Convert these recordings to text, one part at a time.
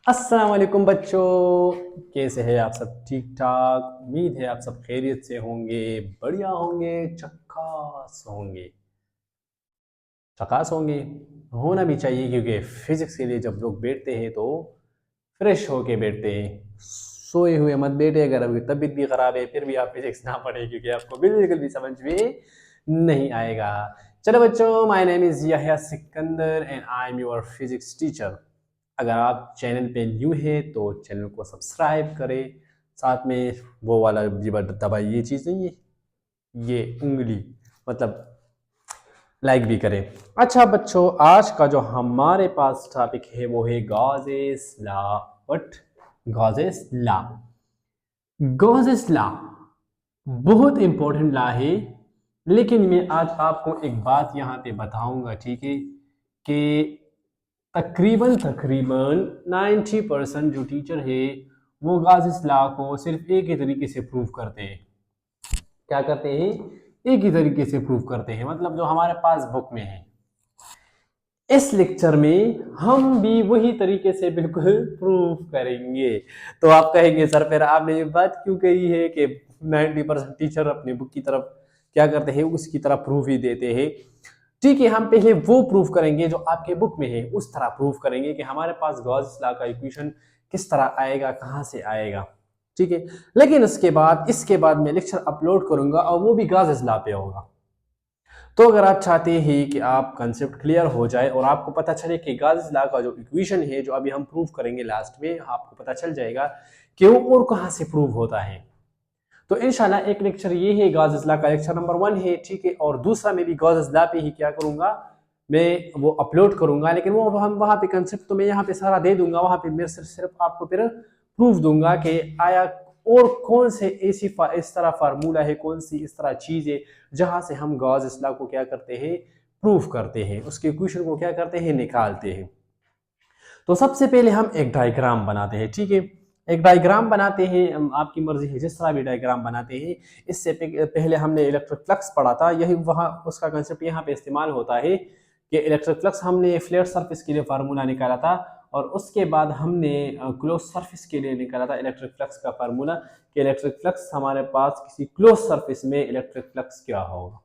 अस्सलाम वालेकुम बच्चों, कैसे हैं आप सब? ठीक ठाक। उम्मीद है आप सब खैरियत से होंगे, बढ़िया होंगे, चक्कास होंगे। चकास होंगे होना भी चाहिए, क्योंकि फिजिक्स के लिए जब लोग बैठते हैं तो फ्रेश होके बैठते हैं। सोए हुए मत बैठे। अगर अभी तबीयत भी खराब है फिर भी आप फिजिक्स ना पढ़ें, क्योंकि आपको बिल्कुल भी समझ में नहीं आएगा। चलो बच्चों, my name is यहया Sikandar and I am your physics teacher. अगर आप चैनल पे न्यू है तो चैनल को सब्सक्राइब करें, साथ में वो वाला जी बटन दबाइए। ये चीज़ नहीं है, ये उंगली, मतलब लाइक भी करें। अच्छा बच्चों, आज का जो हमारे पास टॉपिक है वो है Gauss's law. What? Gauss's law. Gauss's law बहुत इंपॉर्टेंट लॉ है, लेकिन मैं आज आपको एक बात यहाँ पे बताऊंगा, ठीक है? कि तकरीबन तकरीबन 90% जो टीचर है वो गॉसेस लॉ को सिर्फ एक ही तरीके से प्रूव करते हैं। क्या करते हैं? एक ही तरीके से प्रूव करते हैं, मतलब जो हमारे पास बुक में है। इस लेक्चर में हम भी वही तरीके से बिल्कुल प्रूव करेंगे। तो आप कहेंगे सर फिर आपने ये बात क्यों कही है कि 90% टीचर अपनी बुक की तरफ क्या करते हैं, उसकी तरफ प्रूफ ही देते हैं। ठीक है, हम पहले वो प्रूफ करेंगे जो आपके बुक में है, उस तरह प्रूफ करेंगे कि हमारे पास गॉस लॉ का इक्वेशन किस तरह आएगा, कहाँ से आएगा। ठीक है, लेकिन इसके बाद मैं लेक्चर अपलोड करूंगा और वो भी गॉस लॉ पे होगा। तो अगर आप चाहते हैं कि आप कंसेप्ट क्लियर हो जाए और आपको पता चले कि गॉस लॉ का जो इक्वेशन है जो अभी हम प्रूव करेंगे लास्ट में, आपको पता चल जाएगा कि वो और कहाँ से प्रूव होता है। तो इंशाल्लाह एक लेक्चर ये है गॉस लॉ का, लेक्चर नंबर 1 है, ठीक है। और दूसरा मैं भी गॉस लॉ पे ही क्या करूंगा, मैं वो अपलोड करूंगा, लेकिन वो हम वहां पे कंसेप्ट तो मैं यहाँ पे सारा दे दूंगा। वहां पे मैं सिर्फ आपको फिर प्रूफ दूंगा कि आया और कौन से इस तरह फार्मूला है, कौन सी इस तरह चीज है जहां से हम गॉस लॉ को क्या करते हैं, प्रूफ करते हैं, उसके इक्वेशन को क्या करते हैं, निकालते हैं। तो सबसे पहले हम एक डायग्राम बनाते हैं, ठीक है। एक डायग्राम बनाते हैं, आपकी मर्जी है जिस तरह भी डायग्राम बनाते हैं। इससे पहले हमने इलेक्ट्रिक फ्लक्स पढ़ा था, यही वहाँ उसका कंसेप्ट यहाँ पे इस्तेमाल होता है कि इलेक्ट्रिक फ्लक्स हमने फ्लैट सरफेस के लिए फार्मूला निकाला था, और उसके बाद हमने क्लोज सरफेस के लिए निकाला था इलेक्ट्रिक फ्लक्स का फार्मूला, कि इलेक्ट्रिक फ्लक्स हमारे पास किसी क्लोज सरफेस में इलेक्ट्रिक फ्लक्स क्या होगा।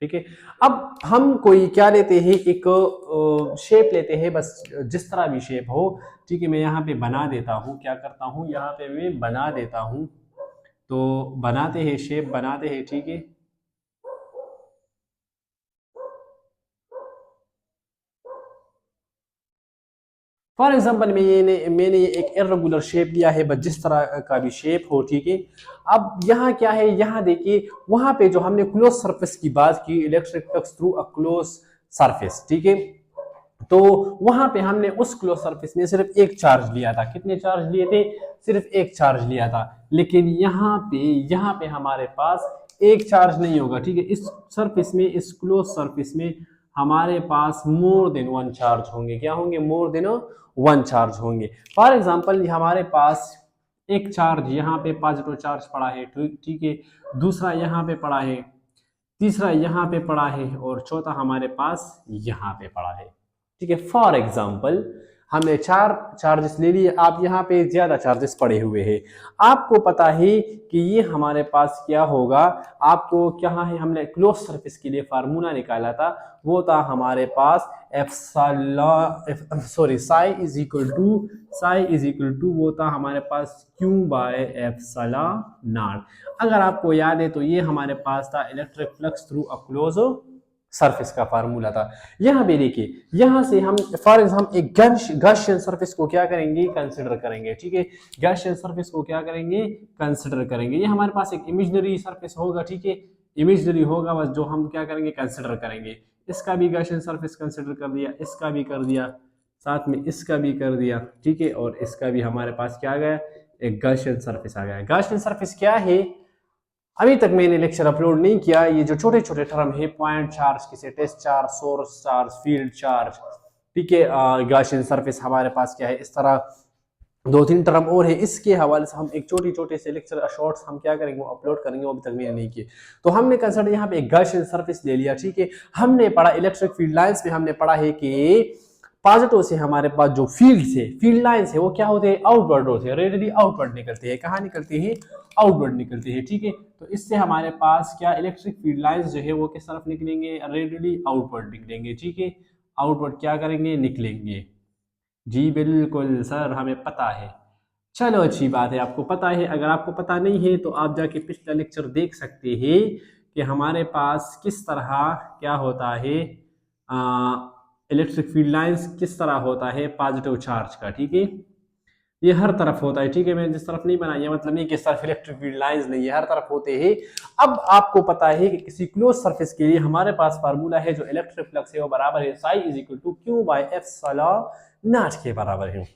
ठीक है, अब हम कोई क्या लेते हैं, एक शेप लेते हैं, बस जिस तरह भी शेप हो। ठीक है, मैं यहाँ पे बना देता हूँ, क्या करता हूँ यहाँ पे मैं बना देता हूँ। तो बनाते हैं, शेप बनाते हैं, ठीक है। फॉर एग्जाम्पल मैंने ये एक इरेगुलर शेप लिया है, बस जिस तरह का भी शेप हो, ठीक है। अब यहाँ क्या है, यहाँ देखिए, वहां पे जो हमने क्लोज सरफेस की बात की, electric flux through a close surface, ठीक है। तो वहां पे हमने उस क्लोज सरफेस में सिर्फ एक चार्ज लिया था। कितने चार्ज लिए थे? सिर्फ एक चार्ज लिया था। लेकिन यहाँ पे हमारे पास एक चार्ज नहीं होगा, ठीक है। इस सरफेस में, इस क्लोज सरफेस में हमारे पास मोर देन वन चार्ज होंगे। क्या होंगे? मोर देन वन चार्ज होंगे। फॉर एग्जाम्पल हमारे पास एक चार्ज यहाँ पे पॉजिटिव चार्ज पड़ा है, ठीक है। दूसरा यहाँ पे पड़ा है, तीसरा यहाँ पे पड़ा है, और चौथा हमारे पास यहाँ पे पड़ा है, ठीक है। फॉर एग्जाम्पल हमने चार चार्जेस ले लिए, आप यहाँ पे ज्यादा चार्जेस पड़े हुए हैं। आपको पता है कि ये हमारे पास क्या होगा, आपको क्या है, हमने क्लोज सरफेस के लिए फार्मूला निकाला था, वो था हमारे पास साई इज इक्वल टू वो था हमारे पास क्यू बाय एप्सिलॉन नॉट। अगर आपको याद है तो ये हमारे पास था electric flux through a close surface का फार्मूला था। यहाँ पे देखिए, यहाँ से हम फॉर एग्जाम्पल एक गॉसियन सरफेस को क्या करेंगे, कंसिडर करेंगे, ठीक है। गॉसियन सरफेस को क्या करेंगे, कंसिडर करेंगे। ये हमारे पास एक इमेजिनरी सरफेस होगा, ठीक है। इमेजिनरी होगा, बस जो हम क्या करेंगे, कंसिडर करेंगे। इसका भी गॉसियन सरफेस कंसिडर कर दिया, इसका भी कर दिया, साथ में इसका भी कर दिया, ठीक है। और इसका भी हमारे पास क्या आ गया, एक गॉसियन सरफेस आ गया। गॉसियन सरफेस क्या है, अभी तक मैंने लेक्चर अपलोड नहीं किया। ये जो छोटे छोटे टर्म है, पॉइंट चार्ज, किसी test charge, source charge, field charge, ठीक है। गॉसियन सरफेस हमारे पास क्या है, इस तरह दो तीन टर्म और है। इसके हवाले से हम एक छोटे छोटे से लेक्चर शॉर्ट्स हम क्या करेंगे, वो अपलोड करेंगे, वो अभी तक मैंने नहीं किए। तो हमने कंसिडर यहाँ पे एक गॉसियन सरफेस ले लिया, ठीक है। हमने पढ़ा इलेक्ट्रिक फील्ड लाइंस में, हमने पढ़ा है कि पॉजिटिव से हमारे पास जो फील्ड लाइंस है वो क्या होते हैं, आउटवर्ड होते हैं, रेडियली आउटवर्ड निकलते हैं। कहाँ निकलते हैं, आउटवर्ड निकलते हैं, ठीक है। तो इससे हमारे पास क्या इलेक्ट्रिक फील्ड लाइंस जो है वो किस तरफ निकलेंगे, रेडियली आउटवर्ड निकलेंगे, ठीक है। आउटवर्ड क्या करेंगे, निकलेंगे। जी बिल्कुल सर, हमें पता है। चलो अच्छी बात है, आपको पता है। अगर आपको पता नहीं है तो आप जाके पिछला लेक्चर देख सकते हैं कि हमारे पास किस तरह क्या होता है, इलेक्ट्रिक फील्ड लाइंस किस तरह होता है पॉजिटिव चार्ज का, ठीक है। ये हर तरफ होता है, ठीक है। मैंने जिस तरफ नहीं बनाई है मतलब नहीं कि सिर्फ इलेक्ट्रिक फील्ड लाइंस नहीं है, हर तरफ होते हैं। अब आपको पता है कि किसी क्लोज सरफेस के लिए हमारे पास फार्मूला है जो इलेक्ट्रिक फ्लक्स है वो बराबर है psi is equal to q by epsilon not के बराबर है।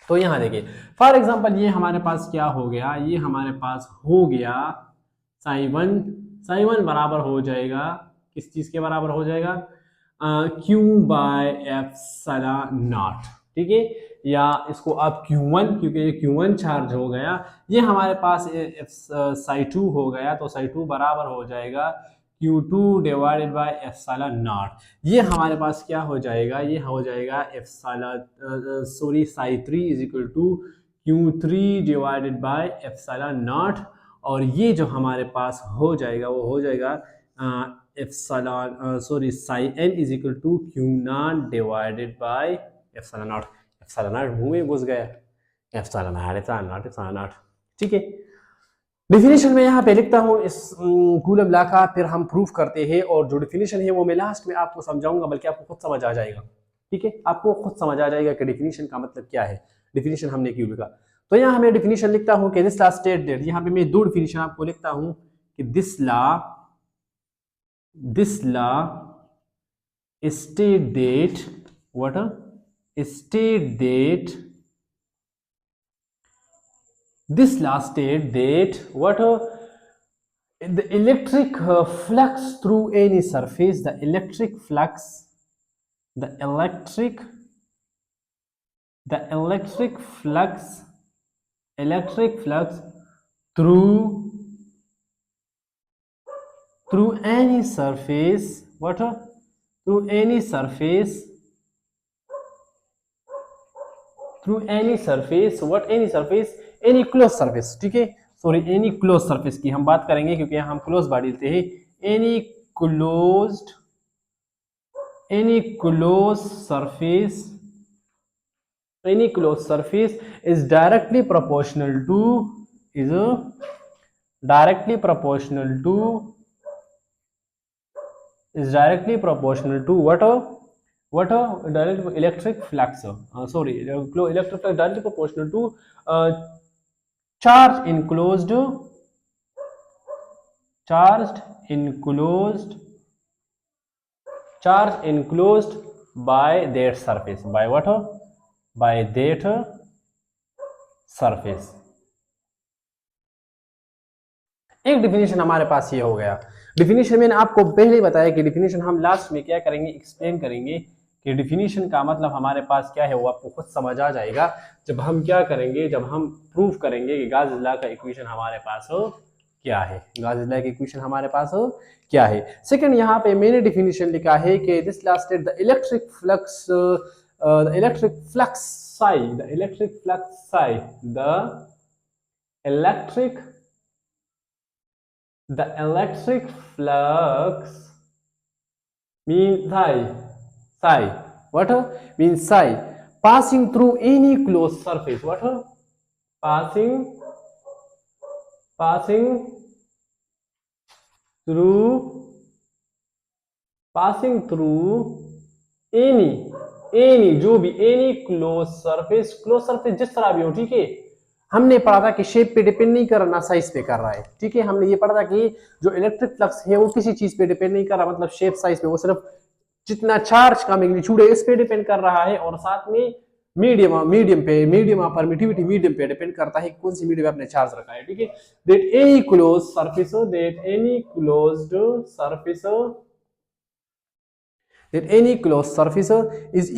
तो यहाँ देखिए फॉर एग्जांपल ये हमारे पास क्या हो गया, ये हमारे पास हो गया साई वन बराबर हो जाएगा किस चीज के बराबर हो जाएगा, क्यू बाय एप्सिलॉन नॉट, ठीक है। या इसको आप Q1, क्योंकि ये Q1 चार्ज हो गया, ये हमारे पास साई 2 हो गया, तो साई 2 बराबर हो जाएगा Q2 divided by epsilon not. ये हमारे पास क्या हो जाएगा, ये हो जाएगा psi 3 is equal to Q3 divided by epsilon not. और ये जो हमारे पास हो जाएगा वो हो जाएगा psi n is equal to Q0 divided by epsilon not. Epsilon not मुंह में घुस गया, एप्सिलॉन नॉट, ठीक है। डिफिनेशन में यहाँ पे लिखता हूँ इस कूलम लॉ का, फिर हम प्रूफ करते हैं। और जो डिफिनेशन है वो मैं लास्ट में आपको समझाऊंगा, बल्कि आपको खुद समझ आ जाएगा, ठीक है। आपको खुद समझ आ जाएगा कि डिफिनेशन का मतलब क्या है, डिफिनेशन हमने क्यों लिखा। तो यहाँ मैं डिफिनेशन लिखता हूँ कि दिस लॉ स्टेट दैट, यहाँ पे मैं दो डिफिनेशन आपको लिखता हूँ कि this law state that what, state that this law state that what, the electric flux through any surface, the electric flux through any surface, what, through any surface, any closed surface, ठीक है। Sorry, any close surface की हम बात करेंगे क्योंकि हम close body लेते हैं। Any close surface is directly proportional to what direct electric flux, electric flux directly proportional to charged enclosed by that surface, by what, by that surface। एक definition हमारे पास ये हो गया। डिफिनेशन मैंने आपको पहले ही बताया कि डिफिनेशन हम लास्ट में क्या करेंगे, एक्सप्लेन करेंगे कि डिफिनेशन का मतलब हमारे पास क्या है, वो आपको खुद समझ आ जाएगा जब हम क्या करेंगे, जब हम प्रूफ करेंगे कि गाउस लॉ का इक्वेशन हमारे पास हो क्या है, गाउस लॉ का इक्वेशन हमारे पास हो क्या है। सेकंड, यहाँ पे मैंने डिफिनेशन लिखा है कि this law state the electric flux the electric flux means psi, what means psi passing through any closed surface, what, passing through any जो भी any closed surface जिस तरह भी हो, ठीक है। हमने पढ़ा था कि शेप पे डिपेंड नहीं कर रहा, ना साइज पे कर रहा है, ठीक है। हमने ये पढ़ा था कि जो इलेक्ट्रिक फ्लक्स है वो किसी चीज पे डिपेंड नहीं कर रहा, मतलब शेप साइज पे, वो सिर्फ जितना चार्ज का मैग्नीट्यूड है इस पे डिपेंड कर रहा है। और साथ में मीडियम परमिटिविटी मीडियम पे डिपेंड करता है, कौन सी मीडियम आपने चार्ज रखा है, ठीक है। That any closed surface is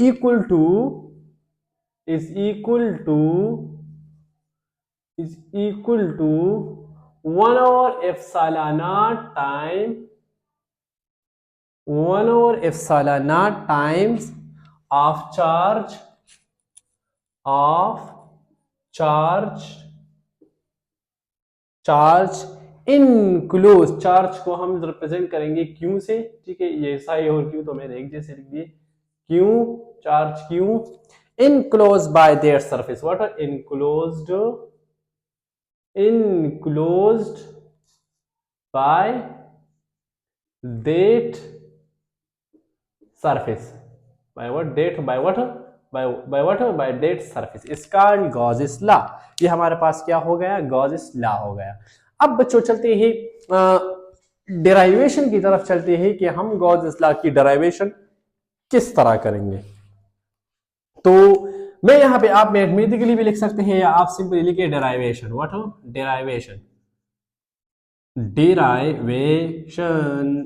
equal to 1 over epsilon naught times of charge, of charge, charge enclose, charge को हम रिप्रेजेंट करेंगे क्यू से, ठीक है, ये साई और क्यू तो मैंने एक जैसे लिख दिए, Q, charge Q enclose by their surface, what are enclosed, enclosed by that surface, by what, that, by what, by what, by that surface, इसका गॉसेस लॉ, ये हमारे पास क्या हो गया, गॉसेस लॉ हो गया। अब बच्चों चलते ही डेराइवेशन की तरफ चलते हैं कि हम गॉसेस लॉ की डेराइवेशन किस तरह करेंगे। तो मैं यहां पे, आप मैथमेटिकली भी लिख सकते हैं या आप सिंपली लिखिए डेराइवेशन, व्हाट हो डेराइवेशन, डेराइवेशन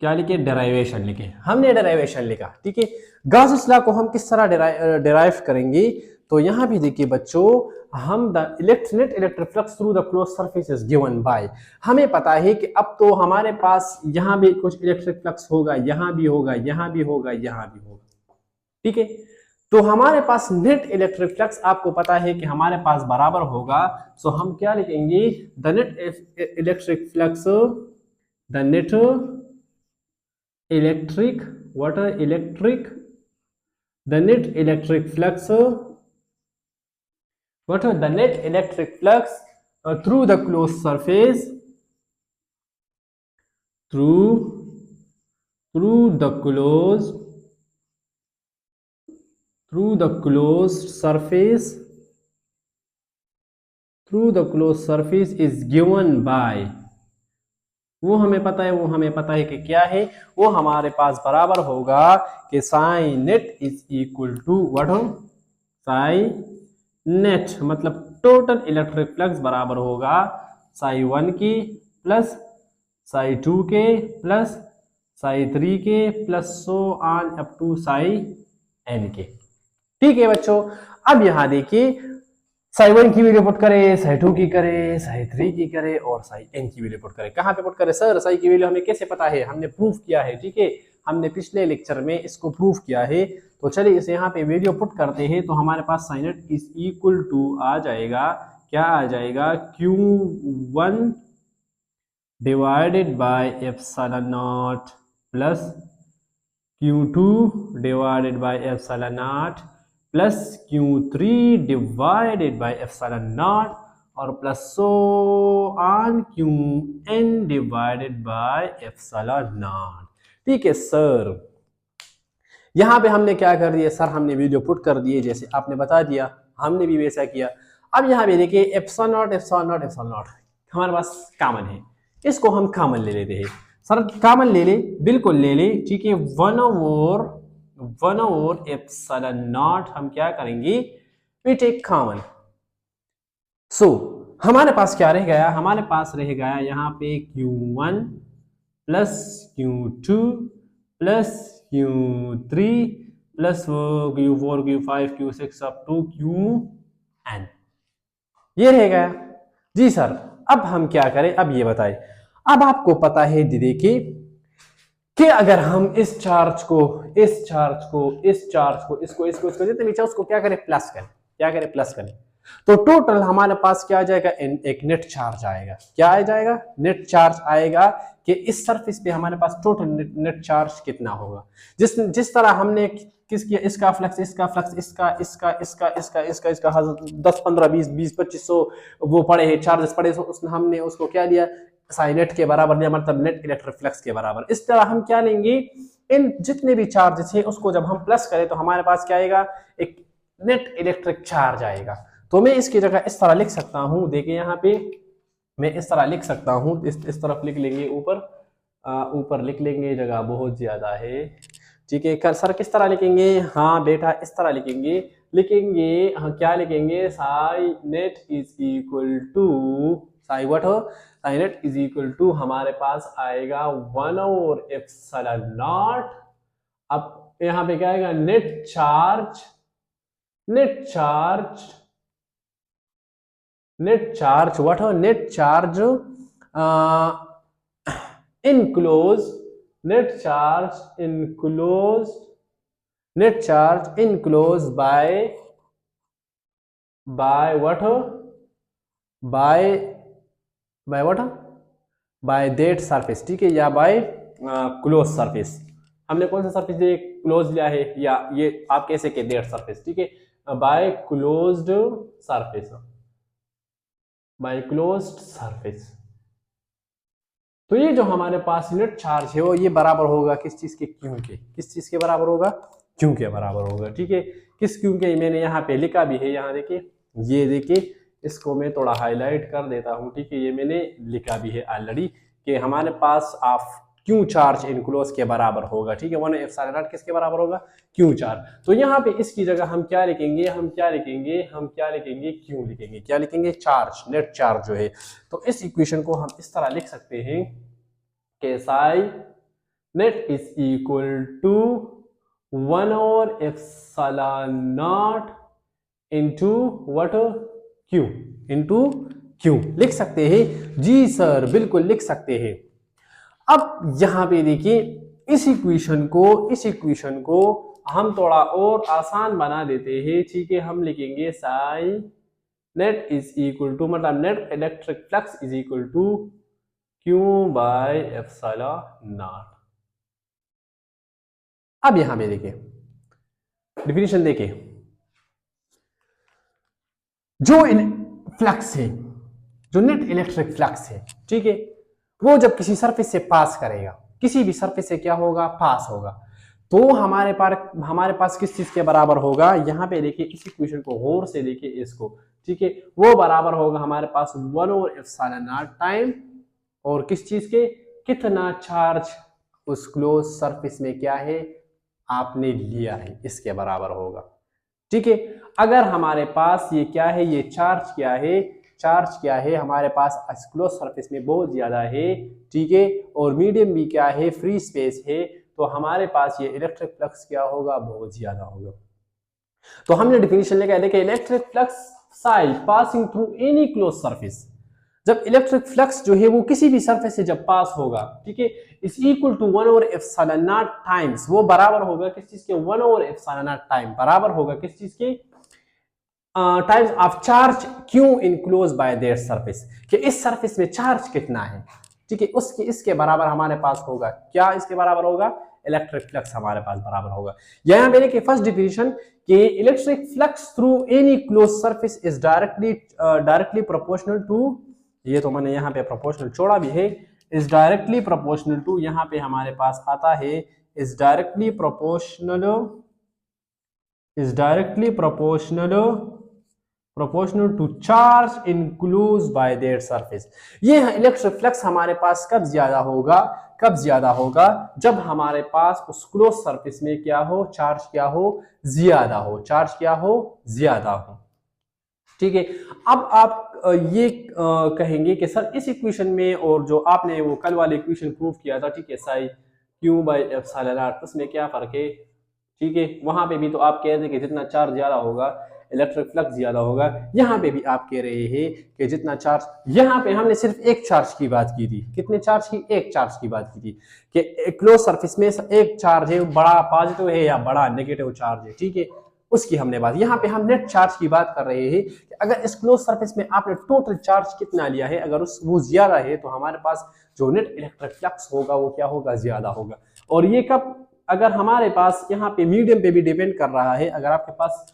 क्या लिखे, डेराइवेशन लिखे, हमने डेराइवेशन लिखा, ठीक है। गॉसेस लॉ को हम किस तरह डेराइव करेंगे, तो यहां भी देखिए बच्चों, हम the net electric flux through the close surface is given by, हमें पता है कि अब तो हमारे पास यहां भी कुछ इलेक्ट्रिक फ्लक्स होगा, यहां भी होगा, यहां भी होगा, यहां भी होगा, ठीक है। तो हमारे पास नेट इलेक्ट्रिक फ्लक्स आपको पता है कि हमारे पास बराबर होगा, सो हम क्या लिखेंगे, the net electric flux, the net electric, what are electric, the net electric flux, what are the net electric flux through the closed surface, through the closed, through the closed surface, through the closed surface is given by, वो हमें पता है, वो हमें पता है कि क्या है, वो हमारे पास बराबर होगा कि psi net is equal to what हो, साइन नेट मतलब टोटल इलेक्ट्रिक फ्लक्स बराबर होगा साई 1 की प्लस साई 2 के प्लस साई 3 के plus so on up to psi n के, ठीक है बच्चों। अब यहां देखिए, साई 1 की वैल्यू पुट करे, साई 2 की करे, साई 3 की करे और साई n की वैल्यू पुट करे। कहां पे पुट करे सर, साई की वैल्यू हमें कैसे पता है, हमने प्रूफ किया है, ठीक है, हमने पिछले लेक्चर में इसको प्रूफ किया है। तो चलिए इसे यहाँ पे वैल्यू पुट करते हैं, तो हमारे पास psi net is equal to आ जाएगा, क्या आ जाएगा, Q1 divided by epsilon naught plus Q2 divided by epsilon naught plus Q3 divided by epsilon not और plus so on Qn divided by epsilon naught, ठीक है सर। यहां पे हमने क्या कर दिया सर, हमने वैल्यू पुट कर दिए, जैसे आपने बता दिया हमने भी वैसा किया। अब यहां पे देखिए epsilon not, epsilon not, epsilon not हमारे पास कॉमन है, इसको हम कॉमन ले लेते हैं सर, कॉमन ले ले, बिल्कुल ले ले, ठीक है। 1/1 एप्सिलॉन नॉट हम क्या करेंगे, वी टेक कॉमन, सो हमारे पास क्या रह गया, हमारे पास रह गया यहाँ पे Q1 plus Q2 plus Q3 plus Q4 Q5 Q6 up to Qn, ये रह गया जी सर। अब हम क्या करें, अब ये बताएं, अब आपको पता है देखिए कि अगर हम इस चार्ज को, इस चार्ज को, इस चार्ज को, इसको जितने भी चाहे उसको क्या करें, प्लस करें, क्या करें, प्लस करें, तो टोटल हमारे पास क्या आ जाएगा, एक नेट चार्ज आएगा, क्या आ जाएगा, नेट चार्ज आएगा कि इस सरफेस पे हमारे पास टोटल नेट चार्ज कितना होगा, जिस तरह हमने किस किया, इसका फ्लक्स, इसका फ्लक्स, इसका इसका इसका इसका इसका इसका 10 15 20 20 2500 वो पड़े हैं, चार्जेस पड़े, उसने हमने उसको क्या दिया, साइन नेट के बराबर दिया, मतलब नेट इलेक्ट्रिक फ्लक्स के बराबर। इस तरह हम क्या लेंगे, इन जितने भी चार्जेस है उसको जब हम प्लस करें तो हमारे पास क्या आएगा, एक नेट इलेक्ट्रिक चार्ज आएगा। तो मैं इसकी जगह इस तरह लिख सकता हूं, देखिए यहाँ पे मैं इस तरह लिख सकता हूं, इस तरफ लिख लेंगे, ऊपर लिख लेंगे, जगह बहुत ज्यादा है, ठीक है सर। किस तरह लिखेंगे, हाँ बेटा इस तरह लिखेंगे, हाँ क्या लिखेंगे, psi net is equal to, psi what हो, psi net is equal to हमारे पास आएगा 1/एप्सिलॉन नॉट, अब यहाँ पे क्या आएगा, net charge, net charge, net charge what हो, net charge enclosed, net charge enclosed net charge enclose by what, by by what, by that surface, ठीक है, या बाय क्लोज सरफेस। हमने कौन सा सरफेस ये क्लोज लिया है, या ये आप कैसे के दैट सरफेस, ठीक है, by closed surface, by closed surface. तो ये जो हमारे पास नेट चार्ज है वो ये बराबर होगा किस चीज के, क्यू के। किस चीज के बराबर होगा, क्यू के बराबर होगा, ठीक है। किस क्यू के मैंने यहाँ पे लिखा भी है, यहाँ देखिए, ये देखिए, इसको मैं थोड़ा हाईलाइट कर देता हूँ, ठीक है, ये मैंने लिखा भी है ऑलरेडी कि हमारे पास ऑफ क्यू चार्ज इनक्लोज के बराबर होगा, ठीक है, 1/ε0 किसके बराबर होगा, क्यू चार्ज। तो यहाँ पे इसकी जगह हम क्या लिखेंगे, हम क्या लिखेंगे, हम क्या लिखेंगे, क्यू लिखेंगे, क्या लिखेंगे, चार्ज, नेट चार्ज जो है। तो इस इक्वेशन को हम इस तरह लिख सकते हैं कि psi net is equal to 1/ε0 into what, Q, into Q लिख सकते हैं। जी सर बिल्कुल लिख सकते हैं। अब यहां पे देखिए, इस इक्वेशन को हम थोड़ा और आसान बना देते हैं, ठीक है। हम लिखेंगे psi net is equal to, मतलब net electric flux is equal to Q by ε0। अब यहां पे देखिए डिफिनीशन देखिए, जो फ्लक्स है, जो नेट इलेक्ट्रिक फ्लक्स है, ठीक है, वो जब किसी सरफेस से पास करेगा, किसी भी सरफेस से क्या होगा, पास होगा, तो हमारे पास किस चीज के बराबर होगा, यहां पे देखिए, इस इक्वेशन को गौर से देखिए इसको, ठीक है, वो बराबर होगा हमारे पास 1/ε0 टाइम, और किस चीज के, कितना चार्ज उस क्लोज सरफेस में क्या है आपने लिया है, इसके बराबर होगा, ठीक है। अगर हमारे पास ये क्या है, ये चार्ज क्या है, चार्ज क्या है हमारे पास क्लोज सरफेस में बहुत ज्यादा है, ठीक है, और मीडियम भी क्या है, फ्री स्पेस है, तो हमारे पास ये इलेक्ट्रिक फ्लक्स क्या होगा, बहुत ज्यादा होगा। तो हमने डिफिनीशन लेकर देखिए, electric flux Sai passing through any close surface, जब इलेक्ट्रिक फ्लक्स जो है वो किसी भी सरफेस से जब पास होगा, ठीक है, इज इक्वल टू 1/ε0 टाइम्स, वो बराबर होगा किस चीज के, 1/ε0 टाइम बराबर होगा किस चीज के, times of charge Q enclose by that surface, कि इस सरफेस में चार्ज कितना है, ठीक है, उसके इसके बराबर हमारे पास होगा, क्या इसके बराबर होगा, इलेक्ट्रिक फ्लक्स हमारे पास बराबर होगा। यहां पे देखिए फर्स्ट डिफिनीशन कि electric flux through any close surface is directly proportional to, ये तो मैंने यहाँ पे प्रोपोर्शनल छोड़ा भी है, इज डायरेक्टली प्रोपोर्शनल टू, यहाँ पे हमारे पास आता है is directly proportional, is directly proportional to charge enclose by that surface. ये इलेक्ट्रिक फ्लक्स हमारे पास कब ज्यादा होगा, कब ज्यादा होगा, जब हमारे पास उस क्लोज सरफेस में क्या हो, चार्ज क्या हो, ज्यादा हो, चार्ज क्या हो, ज्यादा हो, ठीक है। अब आप ये कहेंगे कि सर इस इक्वेशन में और जो आपने वो कल वाले इक्वेशन प्रूव किया था, ठीक है, साई क्यू बाई एप्सिलॉन, उसमें क्या फर्क है, ठीक है, वहां पे भी तो आप कह रहे थे कि जितना चार्ज ज्यादा होगा इलेक्ट्रिक फ्लक्स ज्यादा होगा, यहाँ पे भी आप कह रहे हैं कि जितना चार्ज, यहाँ पे हमने सिर्फ एक चार्ज की बात की थी, कितने चार्ज की, एक चार्ज की बात की थी कि क्लोज सरफेस में एक चार्ज है, बड़ा पॉजिटिव है या बड़ा नेगेटिव चार्ज है, ठीक है, उसकी हमने बात। यहाँ पे हम नेट चार्ज की बात कर रहे हैं कि अगर इस क्लोज सरफेस में आपने टोटल चार्ज कितना लिया है, अगर उस वो ज्यादा है तो हमारे पास जो नेट इलेक्ट्रिक फ्लक्स होगा वो क्या होगा, ज्यादा होगा। और ये कब, अगर हमारे पास यहाँ पे मीडियम पे भी डिपेंड कर रहा है, अगर आपके पास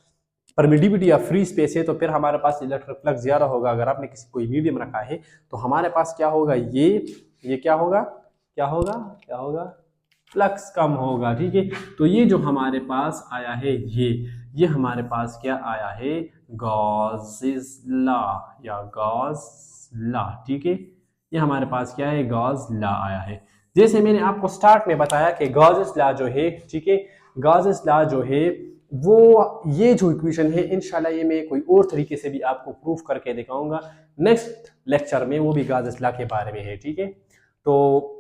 परमिटिविटी या फ्री स्पेस है तो फिर हमारे पास इलेक्ट्रिक फ्लक्स ज्यादा होगा, अगर आपने किसी कोई मीडियम रखा है तो हमारे पास क्या होगा, ये क्या होगा, क्या होगा, क्या होगा, फ्लक्स कम होगा, ठीक है। तो ये जो हमारे पास आया है, ये हमारे पास क्या आया है, गॉसेस लॉ या गॉस लॉ, ठीक है, ये हमारे पास क्या है, गॉस लॉ आया है। जैसे मैंने आपको स्टार्ट में बताया कि गॉसेस लॉ जो है, ठीक है, गॉसेस लॉ जो है वो, ये जो इक्वेशन है इंशाल्लाह ये मैं कोई और तरीके से भी आपको प्रूफ करके दिखाऊंगा नेक्स्ट लेक्चर में, वो भी गॉसेस लॉ के बारे में है, ठीक है। तो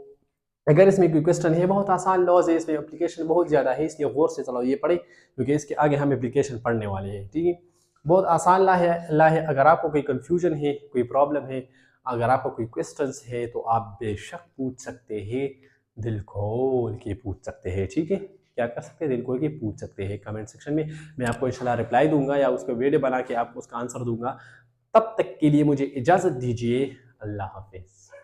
अगर इसमें कोई क्वेश्चन है, बहुत आसान लॉज है, इसमें एप्लीकेशन बहुत ज़्यादा है, इसलिए गौर से चलो ये पढ़े क्योंकि इसके आगे हम एप्लीकेशन पढ़ने वाले हैं, ठीक है। बहुत आसान ला है। अगर आपको कोई कन्फ्यूजन है, कोई प्रॉब्लम है, अगर आपको कोई क्वेश्चंस है तो आप बेशक पूछ सकते हैं, दिल खोल के पूछ सकते हैं, ठीक है। क्या कर सकते हैं, दिल खोल के पूछ सकते हैं कमेंट सेक्शन में। मैं आपको इंशाल्लाह रिप्लाई दूंगा या उसको वीडियो बना के आपको उसका आंसर दूंगा। तब तक के लिए मुझे इजाज़त दीजिए। अल्लाह हाफिज़।